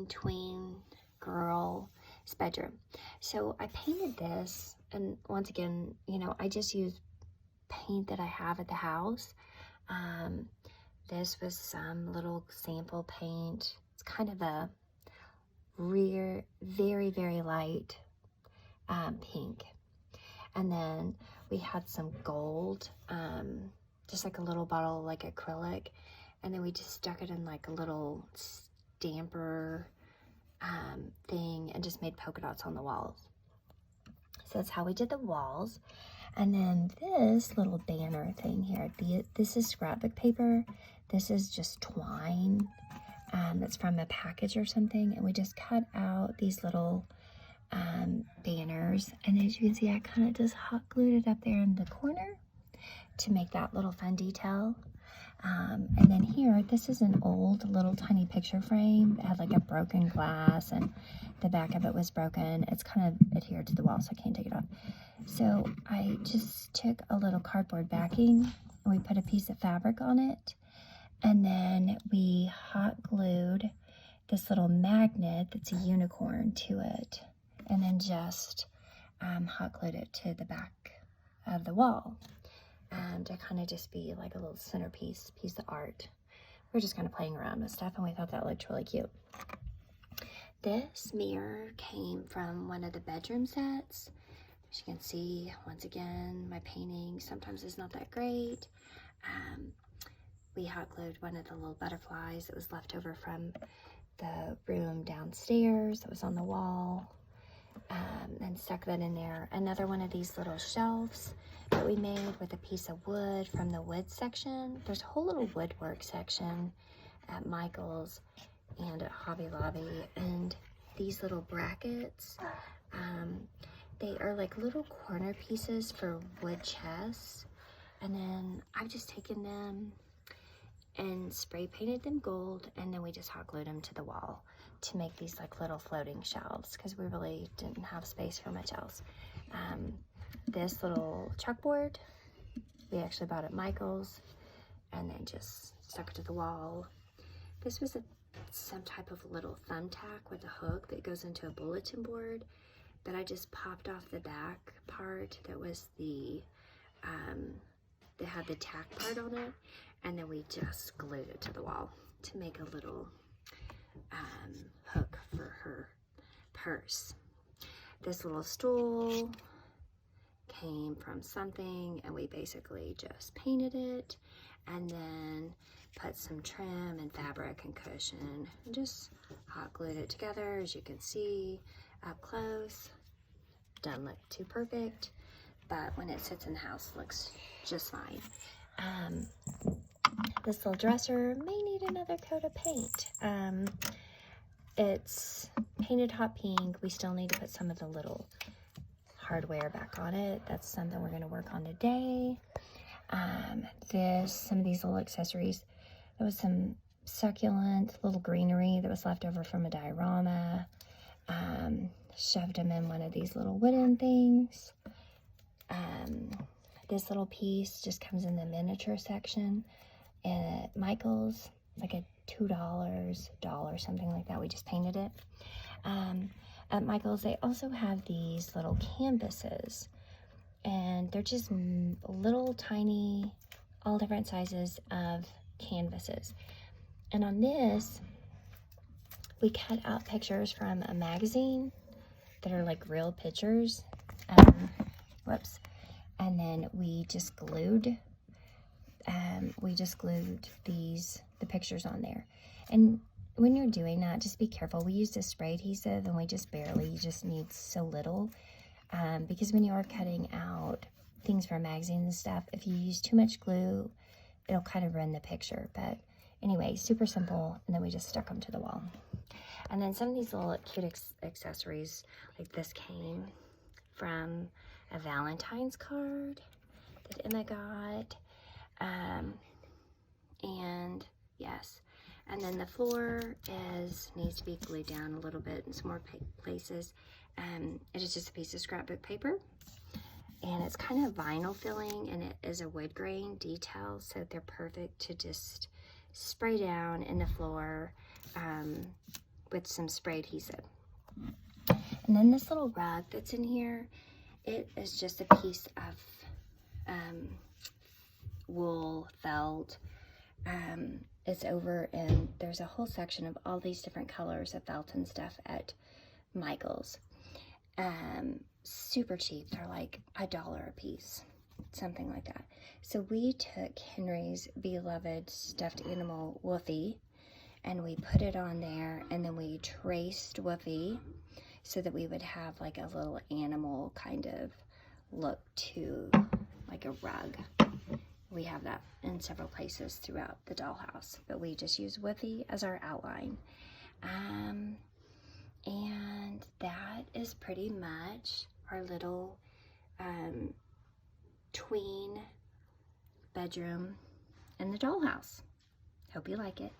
tween girl's bedroom. So I painted this, and once again, you know, I just use paint that I have at the house. This was some little sample paint. It's kind of a very, very light pink. And then we had some gold, just like a little bottle, like acrylic. And then we just stuck it in like a little stamper thing and just made polka dots on the walls. So that's how we did the walls. And then this little banner thing here, this is scrapbook paper. This is just twine that's from a package or something. And we just cut out these little banners. And as you can see, I kind of just hot glued it up there in the corner to make that little fun detail. And then here, this is an old little tiny picture frame. It had like a broken glass and the back of it was broken. It's kind of adhered to the wall, so I can't take it off. So I just took a little cardboard backing and we put a piece of fabric on it. And then we hot glued this little magnet that's a unicorn to it. And then just hot glued it to the back of the wall. To kind of just be like a little centerpiece piece of art. We're just kind of playing around with stuff and we thought that looked really cute. This mirror came from one of the bedroom sets. As you can see, once again, my painting sometimes is not that great. We hot glued one of the little butterflies that was left over from the room downstairs that was on the wall, and stuck that in there. Another one of these little shelves that we made with a piece of wood from the wood section. There's a whole little woodwork section at Michael's and at Hobby Lobby. And these little brackets, they are like little corner pieces for wood chests. And then I've just taken them and spray painted them gold, and then we just hot glued them to the wall to make these like little floating shelves because we really didn't have space for much else. This little chalkboard we actually bought at Michael's and then just stuck it to the wall. This was some type of little thumbtack with a hook that goes into a bulletin board, but I just popped off the back part that was the that had the tack part on it, and then we just glued it to the wall to make a little hook for her purse. This little stool came from something, and we basically just painted it and then put some trim and fabric and cushion and just hot glued it together. As you can see up close, doesn't look too perfect, but when it sits in the house, it looks just fine. This little dresser may need another coat of paint. It's painted hot pink. We still need to put some of the little hardware back on it. That's something we're going to work on today. Some of these little accessories. There was some succulent little greenery that was left over from a diorama. Shoved them in one of these little wooden things. This little piece just comes in the miniature section at Michael's, like a $2, something like that. We just painted it. At Michael's, they also have these little canvases, and they're just little tiny, all different sizes of canvases. And on this, we cut out pictures from a magazine that are like real pictures. And then we just glued the pictures on there. And when you're doing that, just be careful. We used a spray adhesive, and we just barely, you just need so little. Because when you are cutting out things from magazines and stuff, if you use too much glue, it'll kind of ruin the picture. But anyway, super simple. And then we just stuck them to the wall. And then some of these little cute accessories, like this, came from a Valentine's card that Emma got. And yes, and then the floor needs to be glued down a little bit in some more places. It is just a piece of scrapbook paper, and it's kind of vinyl filling, and it is a wood grain detail, so they're perfect to just spray down in the floor with some spray adhesive. And then this little rug that's in here, it is just a piece of wool felt. It's over, and there's a whole section of all these different colors of felt and stuff at Michael's. Super cheap. They're like $1 a piece, something like that. So we took Henry's beloved stuffed animal Woofy, and we put it on there, and then we traced Woofy so that we would have like a little animal kind of look to like a rug. We have that in several places throughout the dollhouse, but we just use Woofy as our outline. And that is pretty much our little tween bedroom in the dollhouse. Hope you like it.